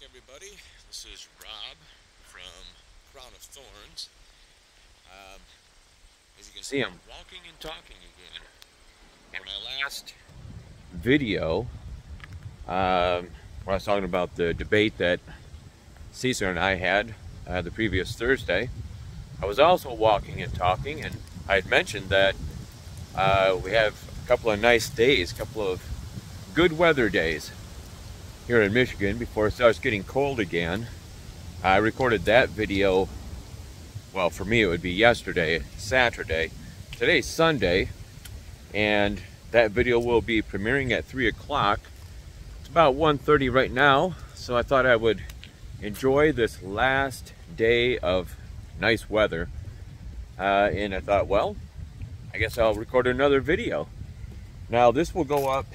everybody. This is Rob from Crown of Thorns. As you can see, I'm walking and talking again. In my last video, where I was talking about the debate that Caesar and I had the previous Thursday, I was also walking and talking, and I had mentioned that we have a couple of nice days, a couple of good weather days here in Michigan before it starts getting cold again. I recorded that video, well, for me it would be yesterday, Saturday. Today's Sunday, and that video will be premiering at 3 o'clock. It's about 1:30 right now, so I thought I would enjoy this last day of nice weather. And I thought, well, I guess I'll record another video. Now this will go up,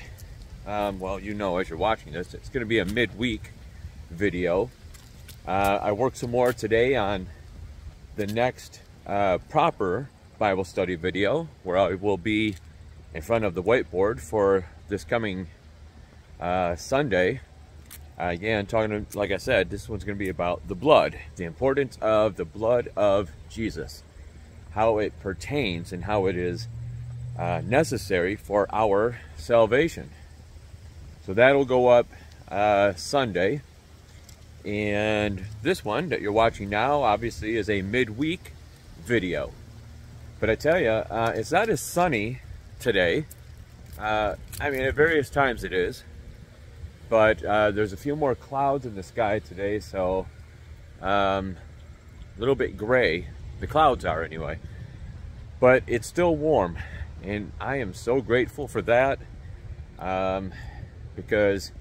well, you know, as you're watching this, it's going to be a midweek video. I worked some more today on the next proper Bible study video, where I will be in front of the whiteboard for this coming Sunday. Again, talking, like I said, this one's going to be about the blood, the importance of the blood of Jesus, how it pertains and how it is necessary for our salvation. So that'll go up Sunday. And this one that you're watching now obviously is a midweek video. But I tell you, it's not as sunny today. I mean, at various times it is. But there's a few more clouds in the sky today, so a little bit gray. The clouds are anyway. But it's still warm, and I am so grateful for that, because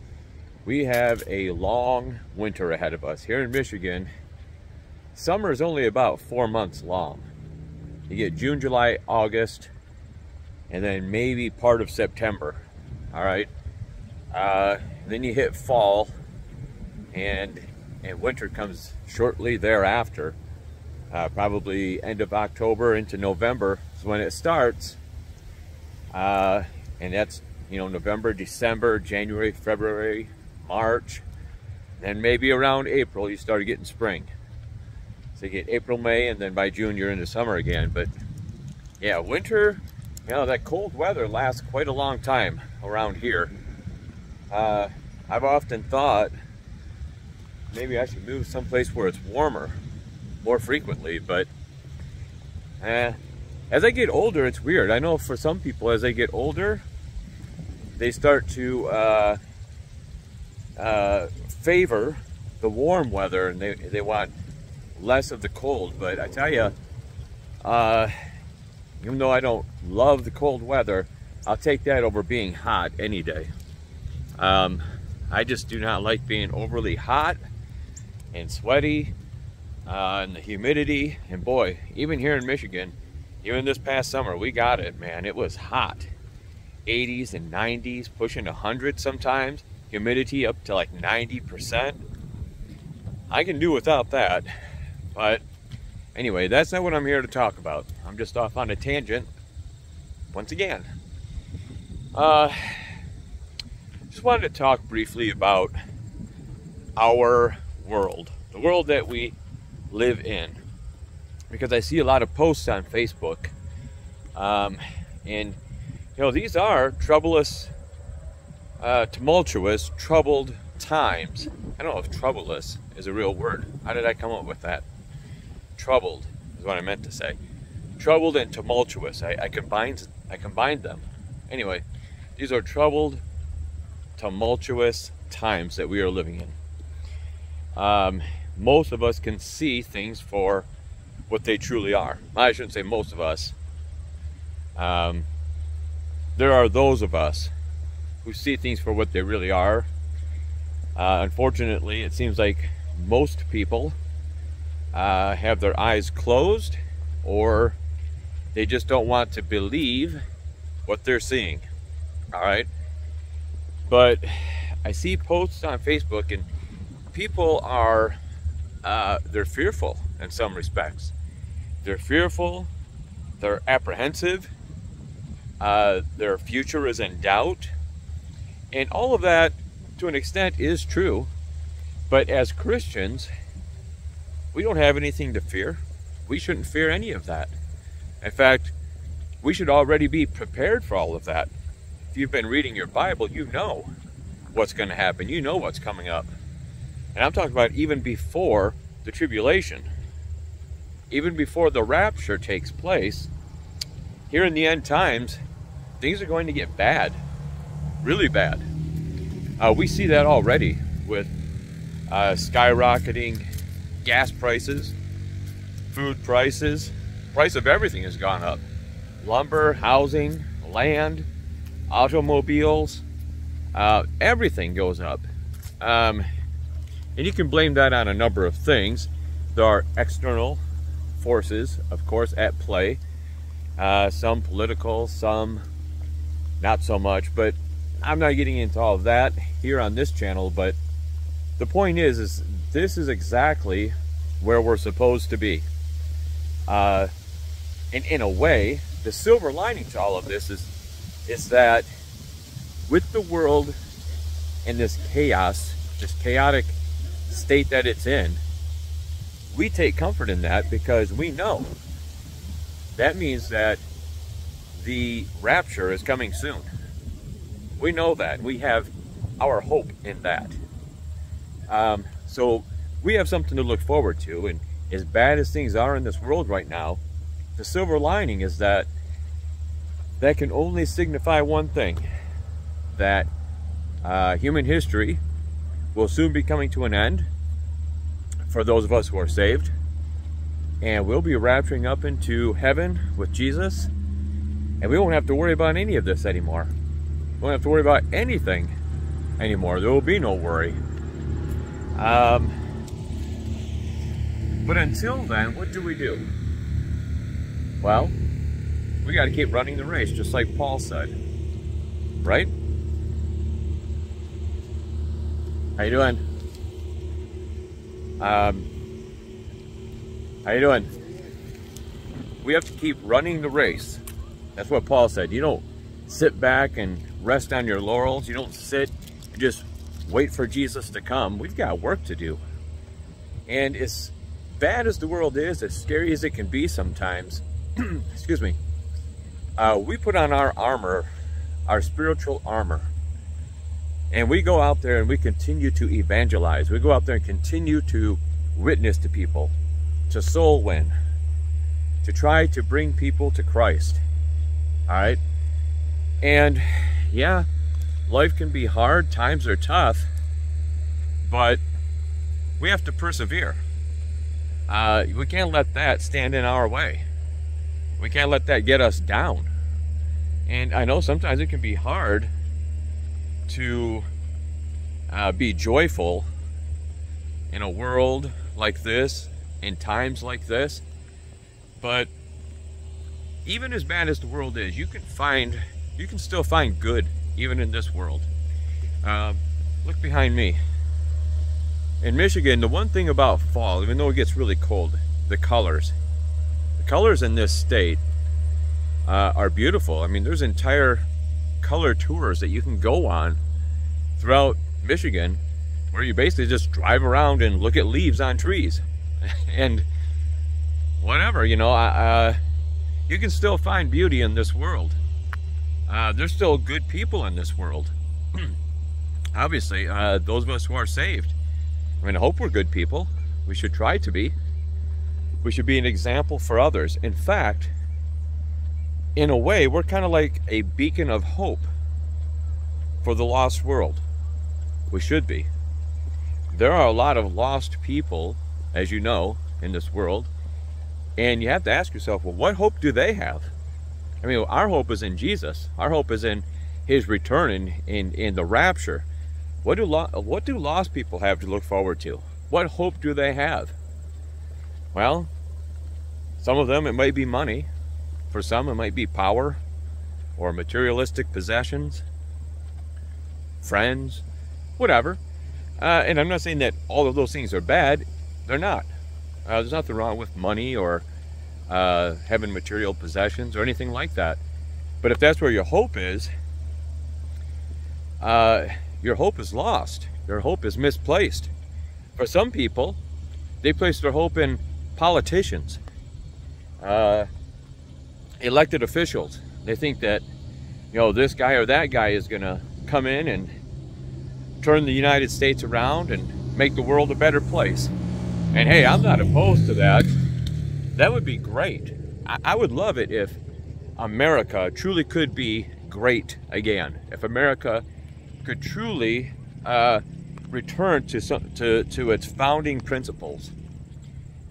we have a long winter ahead of us. Here in Michigan, summer is only about 4 months long. You get June, July, August, and then maybe part of September. All right. Then you hit fall, and winter comes shortly thereafter. Probably end of October into November is when it starts. And that's, you know, November, December, January, February, March. Then maybe around April you start getting spring. So you get April, May, and then by June you're into summer again. But yeah, winter, you know, that cold weather lasts quite a long time around here. I've often thought maybe I should move someplace where it's warmer more frequently, but as I get older, it's weird. I know for some people, as they get older, they start to favor the warm weather, and they want less of the cold. But I tell you, even though I don't love the cold weather, I'll take that over being hot any day. I just do not like being overly hot and sweaty, and the humidity. And boy, even here in Michigan, even this past summer, we got it, man. It was hot. 80s and 90s, pushing 100 sometimes. Humidity up to like 90%. I can do without that. But anyway, that's not what I'm here to talk about. I'm just off on a tangent once again. Just wanted to talk briefly about our world, the world that we live in, because I see a lot of posts on Facebook, and you know, these are troublous, tumultuous, troubled times. I don't know if troublous is a real word. How did I come up with that? Troubled is what I meant to say. Troubled and tumultuous. I combined them. Anyway, these are troubled, tumultuous times that we are living in. Most of us can see things for what they truly are. I shouldn't say most of us. There are those of us who see things for what they really are. Unfortunately, it seems like most people have their eyes closed, or they just don't want to believe what they're seeing. All right. But I see posts on Facebook, and people are, they're fearful in some respects. They're fearful, they're apprehensive, their future is in doubt, and all of that, to an extent, is true. But as Christians, we don't have anything to fear. We shouldn't fear any of that. In fact, we should already be prepared for all of that. If you've been reading your Bible, you know what's going to happen. You know what's coming up. And I'm talking about even before the tribulation, even before the rapture takes place. Here in the end times, things are going to get bad, really bad. We see that already with skyrocketing gas prices, food prices. Price of everything has gone up. Lumber, housing, land, automobiles, everything goes up. And you can blame that on a number of things. There are external forces, of course, at play. Some political, some not so much, but I'm not getting into all of that here on this channel. But the point is this is exactly where we're supposed to be. And in a way, the silver lining to all of this is that with the world and this chaos, this chaotic state that it's in, we take comfort in that because we know that means that the rapture is coming soon. We know that. We have our hope in that. So we have something to look forward to. And as bad as things are in this world right now, the silver lining is that can only signify one thing, that human history will soon be coming to an end for those of us who are saved, and we'll be rapturing up into heaven with Jesus, and we won't have to worry about any of this anymore. We won't have to worry about anything anymore. There will be no worry. But until then, what do we do? Well, we got to keep running the race, just like Paul said, right? How you doing? How you doing? We have to keep running the race. That's what Paul said. You don't sit back and rest on your laurels. You don't sit and just wait for Jesus to come. We've got work to do. And as bad as the world is, as scary as it can be sometimes, excuse me, we put on our armor, our spiritual armor, and we go out there and we continue to evangelize. We go out there and continue to witness to people, to soul win, to try to bring people to Christ. All right? And yeah, life can be hard, times are tough, but we have to persevere. We can't let that stand in our way. We can't let that get us down. And I know sometimes it can be hard to be joyful in a world like this, in times like this. But even as bad as the world is, you can still find good even in this world. Look behind me. In Michigan, the one thing about fall, even though it gets really cold, the colors in this state are beautiful. I mean, there's entire color tours that you can go on throughout Michigan, where you basically just drive around and look at leaves on trees and whatever, you know. You can still find beauty in this world. There's still good people in this world. Obviously, those of us who are saved. I mean, I hope we're good people. We should try to be. We should be an example for others. In fact, in a way, we're kind of like a beacon of hope for the lost world. We should be. There are a lot of lost people, as you know, in this world. And you have to ask yourself, well, what hope do they have? I mean, our hope is in Jesus. Our hope is in his return, in the rapture. What do lost people have to look forward to? What hope do they have? Well, some of them, it might be money. For some, it might be power or materialistic possessions, friends, whatever. And I'm not saying that all of those things are bad. They're not. There's nothing wrong with money or having material possessions or anything like that. But if that's where your hope is lost. Your hope is misplaced. For some people, they place their hope in politicians, elected officials. They think that, you know, this guy or that guy is going to come in and turn the United States around and make the world a better place. And hey, I'm not opposed to that. That would be great. I would love it if America truly could be great again. If America could truly return to its founding principles.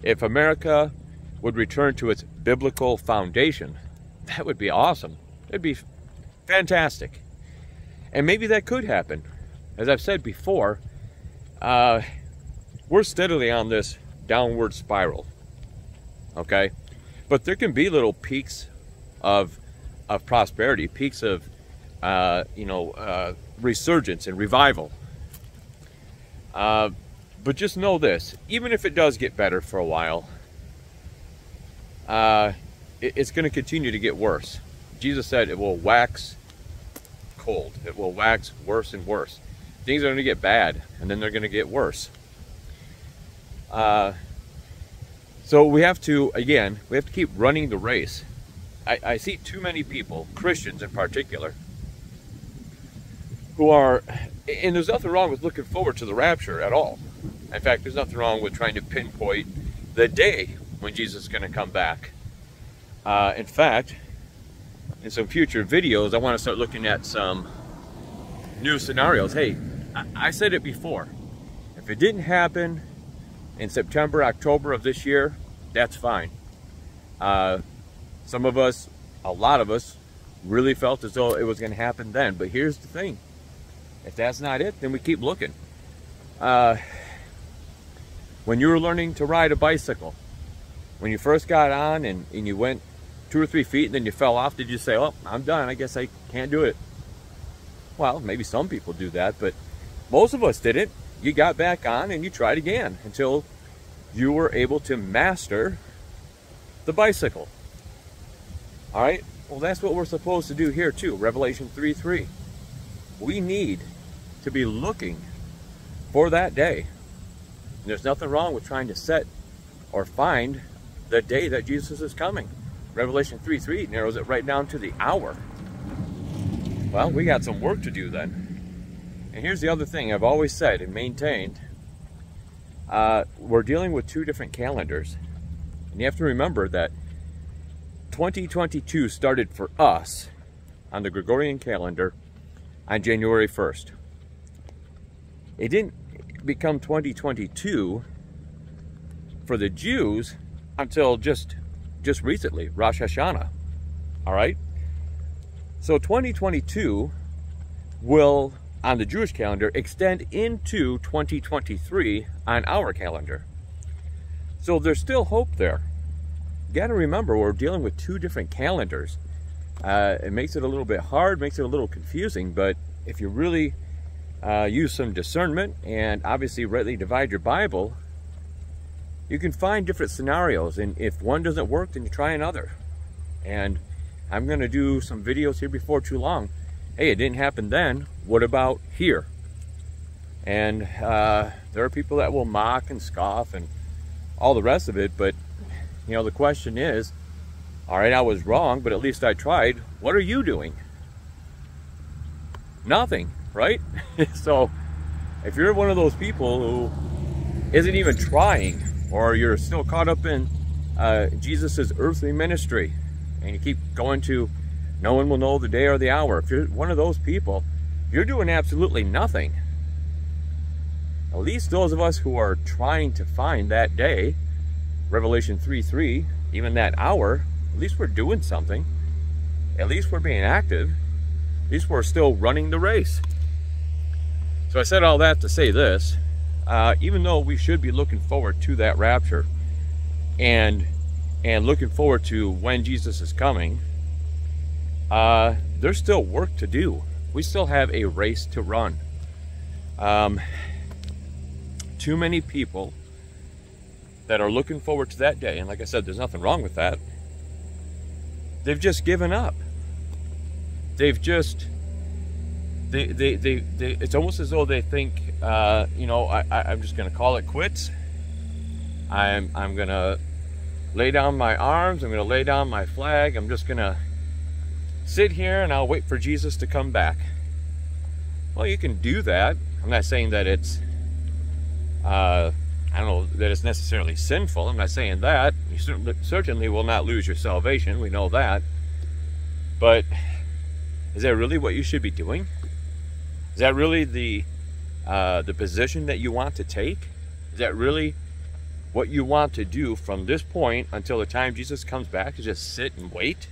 If America would return to its biblical foundation, that would be awesome. It'd be fantastic. And maybe that could happen. As I've said before, we're steadily on this downward spiral. Okay? But there can be little peaks of prosperity, peaks of resurgence and revival. But just know this, even if it does get better for a while, it's going to continue to get worse. Jesus said it will wax cold. It will wax worse and worse. Things are going to get bad, and then they're going to get worse. So we have to keep running the race. I see too many people, Christians in particular, who are, and there's nothing wrong with looking forward to the rapture at all. In fact, there's nothing wrong with trying to pinpoint the day when Jesus is going to come back. In fact, in some future videos, I want to start looking at some new scenarios. Hey, I said it before. If it didn't happen in September, October of this year, that's fine. Some of us, a lot of us, really felt as though it was going to happen then. But here's the thing. If that's not it, then we keep looking. When you were learning to ride a bicycle, when you first got on and you went 2 or 3 feet and then you fell off, did you say, oh, I'm done, I guess I can't do it? Well, maybe some people do that, but most of us didn't. You got back on and you tried again until you were able to master the bicycle. All right? Well, that's what we're supposed to do here too. Revelation 3:3. We need to be looking for that day. And there's nothing wrong with trying to set or find the day that Jesus is coming. Revelation 3:3 narrows it right down to the hour. Well, we got some work to do then. And here's the other thing I've always said and maintained. We're dealing with 2 different calendars. And you have to remember that 2022 started for us on the Gregorian calendar on January 1st. It didn't become 2022 for the Jews until just recently, Rosh Hashanah. All right? So 2022 will, on the Jewish calendar, extend into 2023 on our calendar. So there's still hope there. You got to remember, we're dealing with 2 different calendars. It makes it a little bit hard, makes it a little confusing, but if you really use some discernment and obviously rightly divide your Bible, you can find different scenarios, and if one doesn't work, then you try another. And I'm going to do some videos here before too long. Hey, it didn't happen then, what about here? And there are people that will mock and scoff and all the rest of it, but you know, the question is, all right, I was wrong, but at least I tried. What are you doing? Nothing, right? So if you're one of those people who isn't even trying, or you're still caught up in Jesus's earthly ministry, and you keep going to, no one will know the day or the hour. If you're one of those people, you're doing absolutely nothing. At least those of us who are trying to find that day, Revelation 3:3, even that hour, at least we're doing something. At least we're being active. At least we're still running the race. So I said all that to say this. Even though we should be looking forward to that rapture and looking forward to when Jesus is coming, there's still work to do. We still have a race to run. Too many people that are looking forward to that day, and like I said, there's nothing wrong with that, they've just given up. They've just it's almost as though they think, you know, I'm just gonna call it quits. I'm gonna lay down my arms, I'm gonna lay down my flag, I'm just gonna sit here and I'll wait for Jesus to come back. Well, you can do that. I'm not saying that it's I don't know that it's necessarily sinful. I'm not saying that. You certainly will not lose your salvation, we know that. But is that really what you should be doing? Is that really the position that you want to take? Is that really what you want to do from this point until the time Jesus comes back, to just sit and wait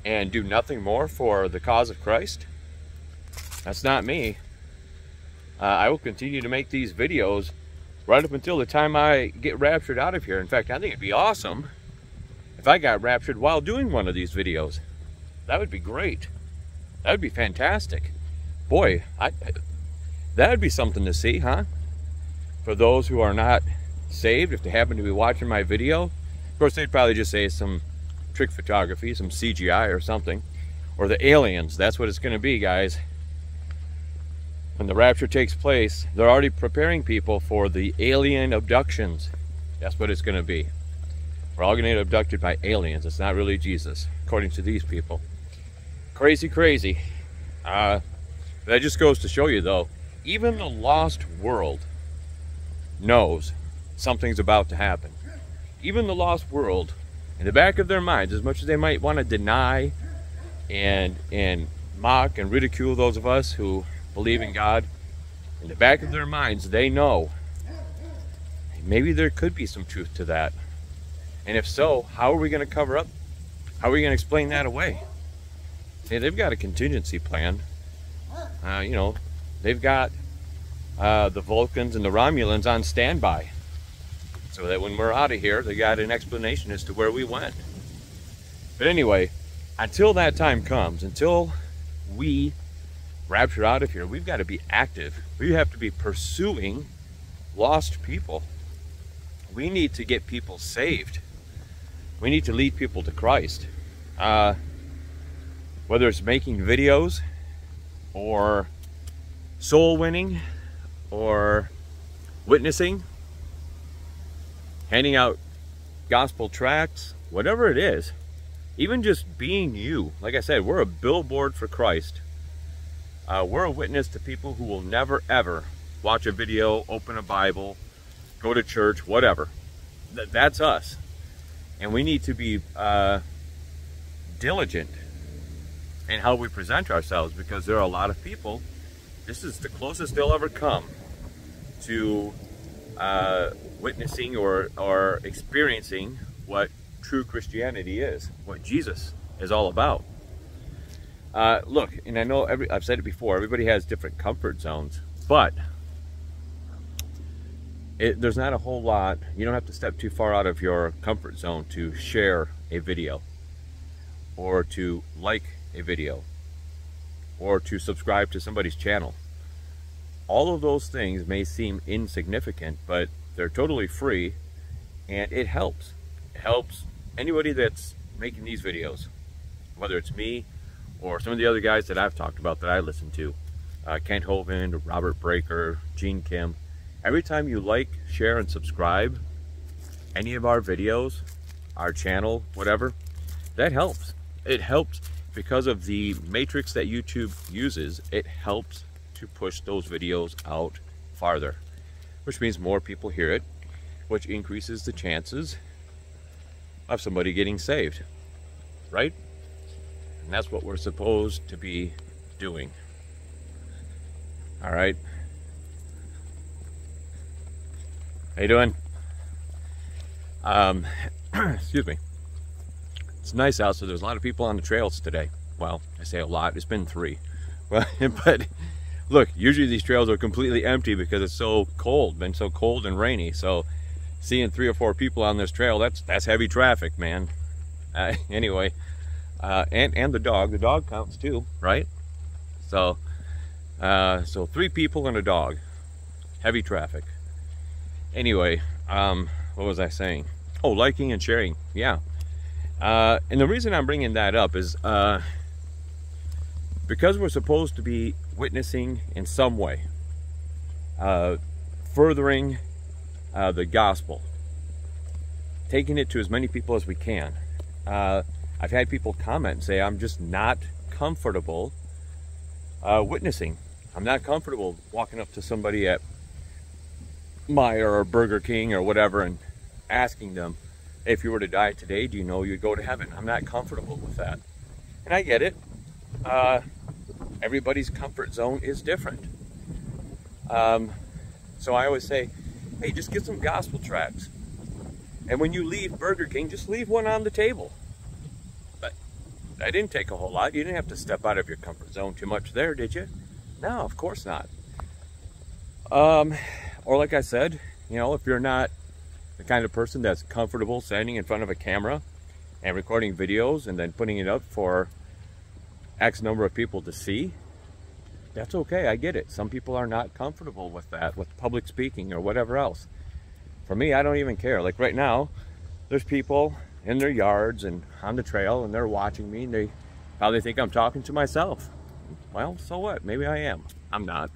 and do nothing more for the cause of Christ? That's not me. I will continue to make these videos right up until the time I get raptured out of here. In fact, I think it'd be awesome if I got raptured while doing one of these videos. That would be great. That would be fantastic. Boy, that would be something to see, huh? For those who are not saved, if they happen to be watching my video. Of course, they'd probably just say some trick photography, some CGI or something. Or the aliens, that's what it's going to be, guys. When the rapture takes place, they're already preparing people for the alien abductions. That's what it's going to be. We're all going to get abducted by aliens. It's not really Jesus, according to these people. Crazy, crazy. That just goes to show you, though, even the lost world knows something's about to happen. Even the lost world, in the back of their minds, as much as they might want to deny and mock and ridicule those of us who believe in God, in the back of their minds, they know maybe there could be some truth to that. And if so, how are we going to cover up? How are we going to explain that away? See, they've got a contingency plan. You know, they've got the Vulcans and the Romulans on standby, so that when we're out of here, they got an explanation as to where we went. But anyway, until that time comes, until we rapture out of here, we've got to be active. We have to be pursuing lost people. We need to get people saved. We need to lead people to Christ. Whether it's making videos, or soul winning, or witnessing, handing out gospel tracts, whatever it is, even just being you. Like I said, we're a billboard for Christ. We're a witness to people who will never ever watch a video, open a Bible, go to church, whatever. That's us. And we need to be diligent in how we present ourselves, because there are a lot of people, this is the closest they'll ever come to witnessing or experiencing what true Christianity is, what Jesus is all about. Look, and I know I've said it before, everybody has different comfort zones, but there's not a whole lot. You don't have to step too far out of your comfort zone to share a video, or to like a video, or to subscribe to somebody's channel. All of those things may seem insignificant, but they're totally free, and it helps. It helps anybody that's making these videos, whether it's me or some of the other guys that I've talked about that I listen to, Kent Hovind, Robert Breaker, Gene Kim. Every time you like, share, and subscribe any of our videos, our channel, whatever, that helps. It helps because of the matrix that YouTube uses. It helps to push those videos out farther, which means more people hear it, which increases the chances of somebody getting saved, right? And that's what we're supposed to be doing. All right. How you doing? Excuse me. It's nice out, so there's a lot of people on the trails today. Well, I say a lot, it's been 3. Well, but look, usually these trails are completely empty because it's so cold, been so cold and rainy. So seeing 3 or 4 people on this trail, that's heavy traffic, man. Anyway, and the dog counts too, right? So 3 people and a dog, heavy traffic. Anyway, what was I saying? Oh, liking and sharing, yeah. And the reason I'm bringing that up is because we're supposed to be witnessing in some way, furthering the gospel, taking it to as many people as we can. I've had people comment and say, I'm just not comfortable witnessing. I'm not comfortable walking up to somebody at Meijer or Burger King or whatever and asking them, if you were to die today, do you know you'd go to heaven? I'm not comfortable with that. And I get it. Everybody's comfort zone is different. So I always say, hey, just get some gospel tracts. And when you leave Burger King, just leave one on the table. But I didn't take a whole lot. You didn't have to step out of your comfort zone too much there, did you? No, of course not. Or like I said, you know, if you're not the kind of person that's comfortable standing in front of a camera and recording videos and then putting it up for X number of people to see, that's okay. I get it. Some people are not comfortable with that, with public speaking or whatever else. For me, I don't even care. Like right now, there's people in their yards and on the trail, and they're watching me, and they probably think I'm talking to myself. Well, so what? Maybe I am. I'm not.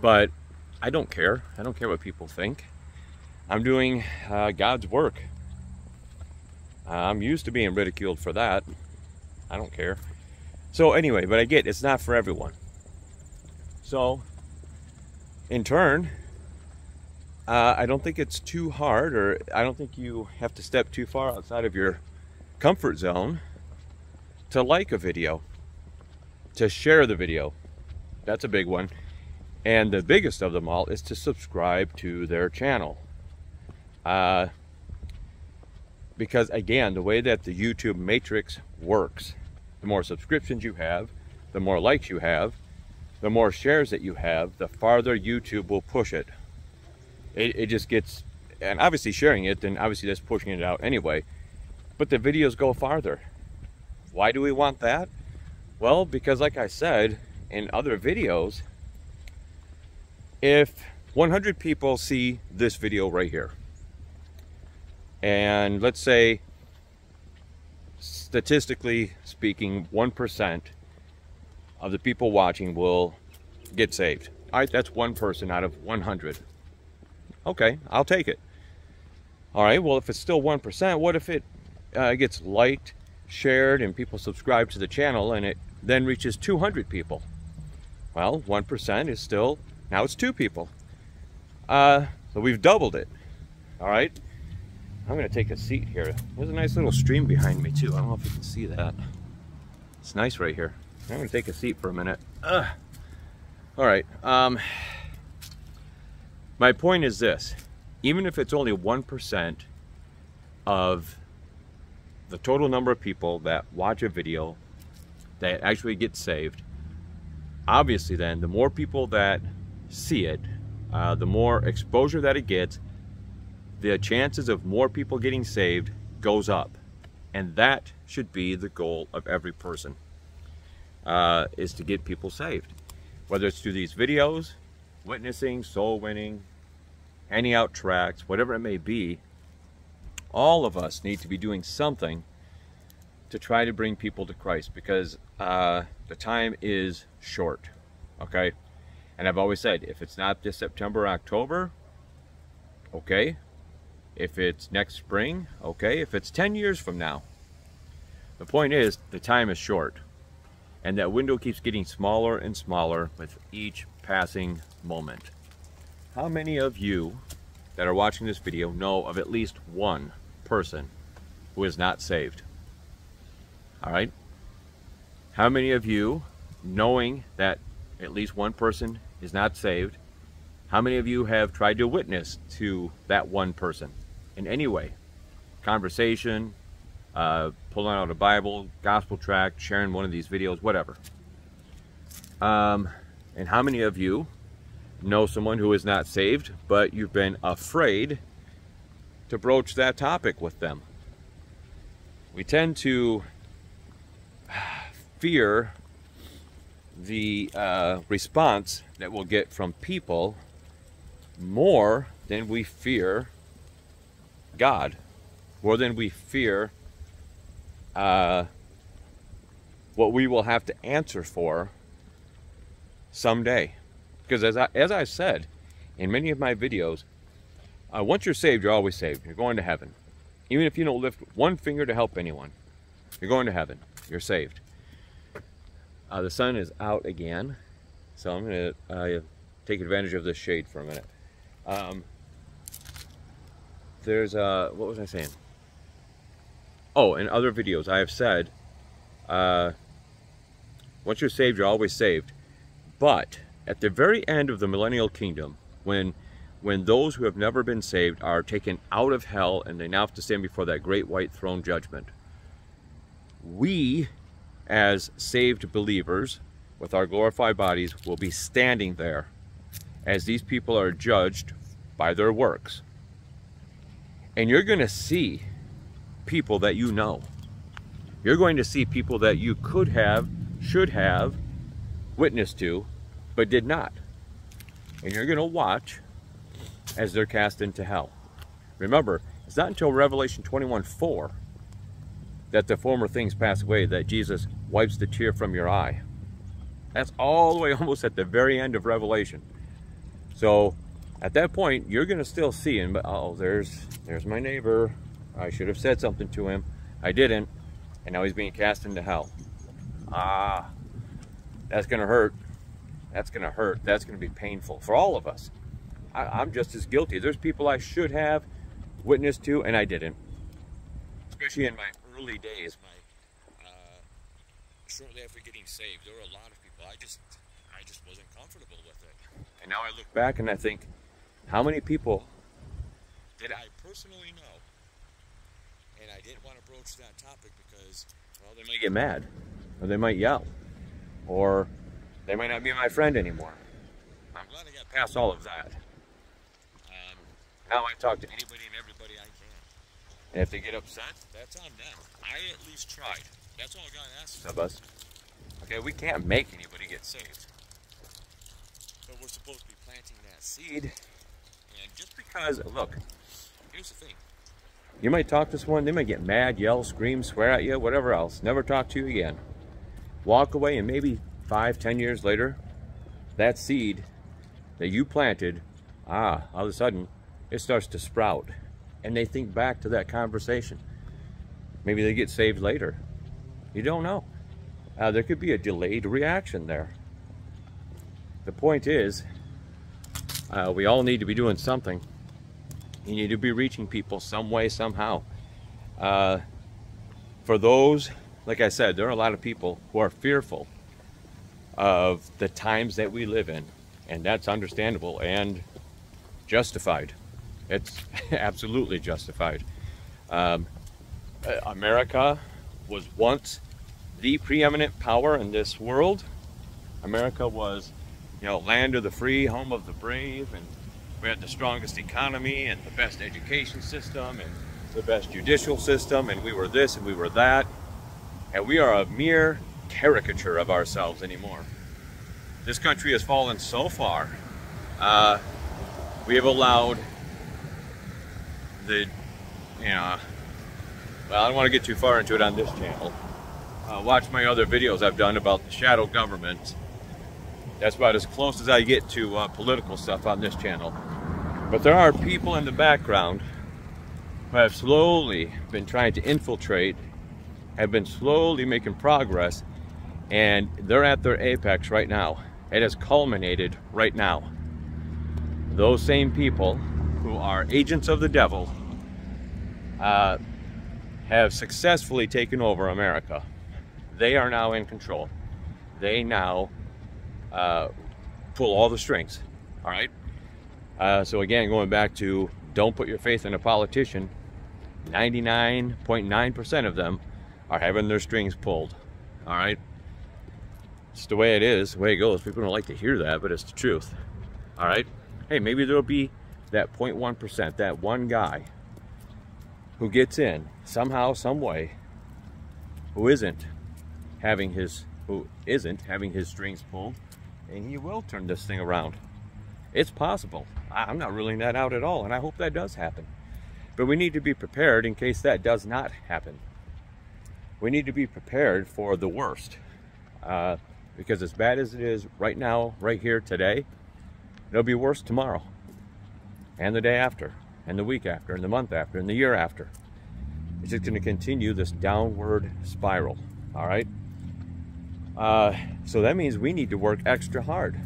But I don't care. I don't care what people think. I'm doing God's work. I'm used to being ridiculed for that. I don't care. So anyway, but I get it's not for everyone. So, in turn, I don't think it's too hard, or I don't think you have to step too far outside of your comfort zone to like a video, to share the video. That's a big one. And the biggest of them all is to subscribe to their channel. Because again, the way that the YouTube matrix works, the more subscriptions you have, the more likes you have, the more shares that you have, the farther YouTube will push it. It just gets, and obviously sharing it, then obviously that's pushing it out anyway. But the videos go farther. Why do we want that? Well, because like I said in other videos, if 100 people see this video right here, and let's say, statistically speaking, 1% of the people watching will get saved. All right, that's one person out of 100. Okay, I'll take it. All right, well, if it's still 1%, what if it gets liked, shared, and people subscribe to the channel, and it then reaches 200 people? Well, 1% is still, now it's 2 people. So we've doubled it. All right, I'm gonna take a seat here. There's a nice little stream behind me too. I don't know if you can see that. It's nice right here. I'm gonna take a seat for a minute. All right, my point is this: even if it's only 1% of the total number of people that watch a video that actually get saved, obviously then the more people that see it, the more exposure that it gets, the chances of more people getting saved goes up. And that should be the goal of every person, is to get people saved. Whether it's through these videos, witnessing, soul winning, handing out tracts, whatever it may be, all of us need to be doing something to try to bring people to Christ, because the time is short, okay? And I've always said, if it's not this September, October, okay. If it's next spring, okay. If it's 10 years from now, the point is, the time is short. And that window keeps getting smaller and smaller with each passing moment. How many of you that are watching this video know of at least one person who is not saved? All right. How many of you, knowing that at least one person is not saved, how many of you have tried to witness to that one person in any way? Conversation, pulling out a Bible, gospel tract, sharing one of these videos, whatever. And how many of you know someone who is not saved, but you've been afraid to broach that topic with them? We tend to fear the response that we'll get from people more than we fear God, more than we fear what we will have to answer for someday. Because as I said in many of my videos, once you're saved, you're always saved. You're going to heaven. Even if you don't lift one finger to help anyone, you're going to heaven. You're saved. The sun is out again, so I'm going to take advantage of this shade for a minute. What was I saying? Oh, in other videos I have said, once you're saved, you're always saved. But at the very end of the millennial kingdom, when those who have never been saved are taken out of hell and they now have to stand before that great white throne judgment, we, as saved believers with our glorified bodies, will be standing there as these people are judged by their works. And you're going to see people that you know. You're going to see people that you could have, should have witnessed to, but did not. And you're going to watch as they're cast into hell. Remember, it's not until Revelation 21:4 that the former things pass away, that Jesus wipes the tear from your eye. That's all the way almost at the very end of Revelation. So at that point, you're going to still see him, but oh, there's my neighbor. I should have said something to him. I didn't, and now he's being cast into hell. Ah, that's going to hurt. That's going to hurt. That's going to be painful for all of us. I'm just as guilty. There's people I should have witnessed to, and I didn't. Especially in my early days, shortly after getting saved, there were a lot of people I just wasn't comfortable with it. And now I look back and I think, how many people did I personally know? And I didn't want to broach that topic because, well, they might get mad, or they might yell, or they might not be my friend anymore. I'm glad I got past all of that. Now I talk to anybody and everybody I can. And if they get upset, that's on them. I at least tried. That's all God asks of us. Okay, we can't make anybody get saved. But we're supposed to be planting that seed. And just because, look, here's the thing. You might talk to someone, they might get mad, yell, scream, swear at you, whatever else. Never talk to you again. Walk away, and maybe 5-10 years later, that seed that you planted, all of a sudden, it starts to sprout. And they think back to that conversation. Maybe they get saved later. You don't know. There could be a delayed reaction there. The point is, we all need to be doing something. You need to be reaching people some way, somehow. For those, like I said, there are a lot of people who are fearful of the times that we live in. And that's understandable and justified. It's absolutely justified. America was once the preeminent power in this world. America was, land of the free, home of the brave, and we had the strongest economy and the best education system and the best judicial system, and we were this and we were that. And we are a mere caricature of ourselves anymore. This country has fallen so far. We have allowed well, I don't want to get too far into it on this channel. Watch my other videos I've done about the shadow government. That's about as close as I get to political stuff on this channel. But there are people in the background who have slowly been trying to infiltrate, have been slowly making progress, and they're at their apex right now. It has culminated right now. Those same people who are agents of the devil have successfully taken over America. They are now in control. They now pull all the strings. All right. So again, going back to don't put your faith in a politician. 99.9% of them are having their strings pulled. All right. It's the way it is, the way it goes. People don't like to hear that, but it's the truth. All right. Hey, maybe there'll be that 0.1%, that one guy who gets in somehow, some way, who isn't having his strings pulled, and he will turn this thing around. It's possible. I'm not ruling that out at all, and I hope that does happen. But we need to be prepared in case that does not happen. We need to be prepared for the worst. Because as bad as it is right now, right here, today, it'll be worse tomorrow, and the day after, and the week after, and the month after, and the year after. It's just going to continue this downward spiral, all right? So that means we need to work extra hard.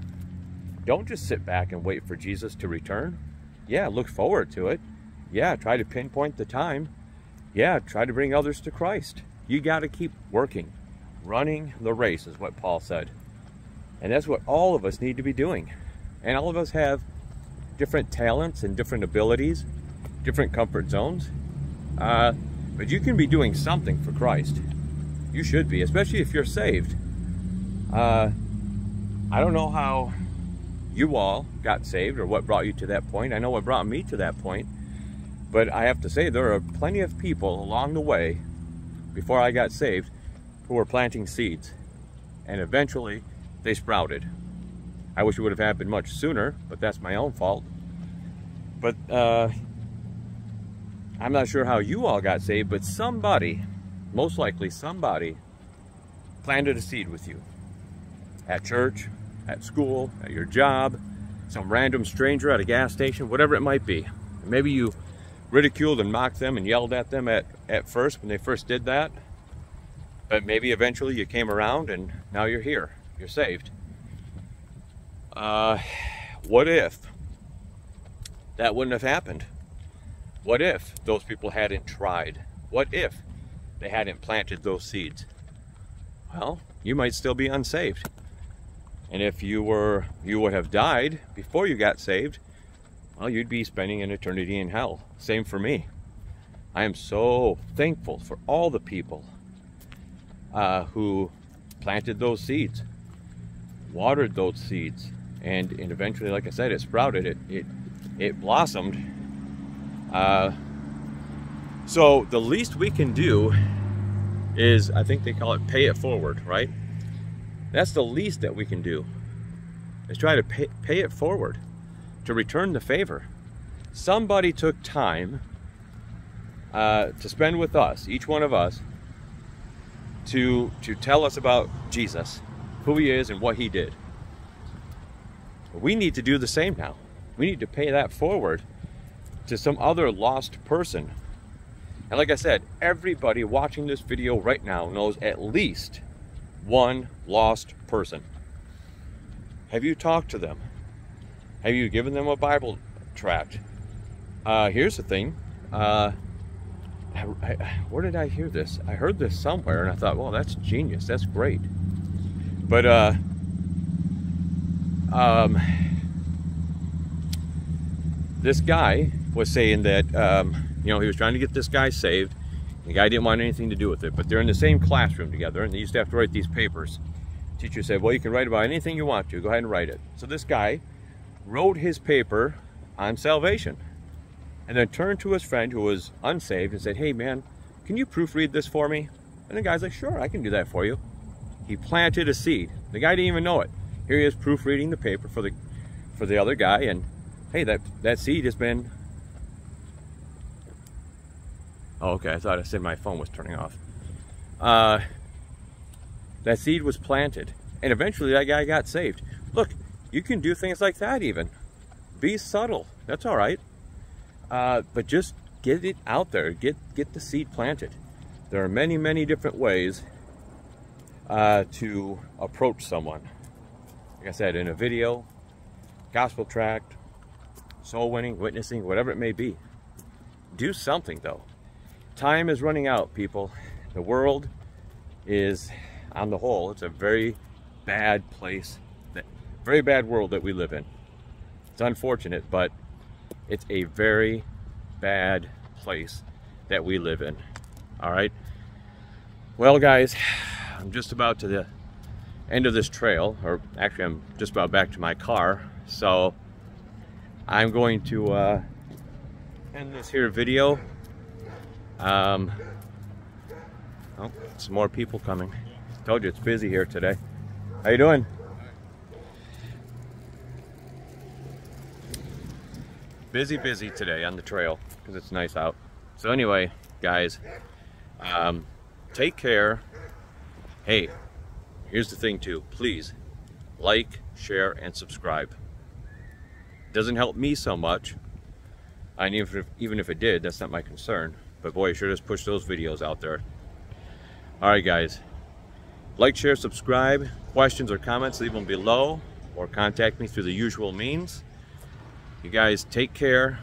Don't just sit back and wait for Jesus to return. Yeah, look forward to it. Yeah, try to pinpoint the time. Yeah, try to bring others to Christ. You got to keep working. Running the race is what Paul said. And that's what all of us need to be doing. And all of us have different talents and different abilities, different comfort zones. But you can be doing something for Christ. You should be, especially if you're saved. I don't know how you all got saved or what brought you to that point. I know what brought me to that point. But I have to say, there are plenty of people along the way, before I got saved, who were planting seeds. And eventually, they sprouted. I wish it would have happened much sooner, but that's my own fault. But I'm not sure how you all got saved, but somebody, most likely somebody, planted a seed with you. At church, at school, at your job, some random stranger at a gas station, whatever it might be. Maybe you ridiculed and mocked them and yelled at them at first when they first did that. But maybe eventually you came around and now you're here. You're saved. What if that wouldn't have happened? What if those people hadn't tried? What if they hadn't planted those seeds? Well, you might still be unsaved. And if you would have died before you got saved, well, you'd be spending an eternity in hell. Same for me. I am so thankful for all the people who planted those seeds, watered those seeds, and eventually, like I said, it sprouted, it blossomed. So the least we can do is, I think they call it pay it forward, right? That's the least that we can do, is try to pay it forward, to return the favor. Somebody took time to spend with us, each one of us, to tell us about Jesus, who he is and what he did. We need to do the same now. We need to pay that forward to some other lost person. And like I said, everybody watching this video right now knows at least one lost person. Have you talked to them? Have you given them a Bible tract? Here's the thing. Where did I hear this? I heard this somewhere and I thought, well, that's genius. That's great. But this guy was saying that you know, he was trying to get this guy saved. The guy didn't want anything to do with it, but they're in the same classroom together and they used to have to write these papers. The teacher said, well, you can write about anything you want to. Go ahead and write it. So this guy wrote his paper on salvation and then turned to his friend who was unsaved and said, hey man, can you proofread this for me? And the guy's like, sure, I can do that for you. He planted a seed. The guy didn't even know it. Here he is proofreading the paper for the other guy, and hey, that seed has been... Oh, okay, I thought I said my phone was turning off. That seed was planted, and eventually that guy got saved. Look, you can do things like that even. Be subtle, that's all right. But just get it out there, get the seed planted. There are many, many different ways to approach someone. Like I said, in a video, gospel tract, soul winning, witnessing, whatever it may be. Do something though. Time is running out, people. The world is, on the whole, it's a very bad place, very bad world that we live in. It's unfortunate, but it's a very bad place that we live in. All right. Well, guys, I'm just about to the end of this trail, or actually I'm just about back to my car. So I'm going to end this here video. Oh, some more people coming. Told you it's busy here today. How you doing? Busy today on the trail because it's nice out. So anyway, guys, take care. Hey, here's the thing too, please like, share, and subscribe. It doesn't help me so much. And even if it did, that's not my concern. But boy, sure does push those videos out there. Alright guys, like, share, subscribe. Questions or comments, leave them below, or contact me through the usual means. You guys take care,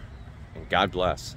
and God bless.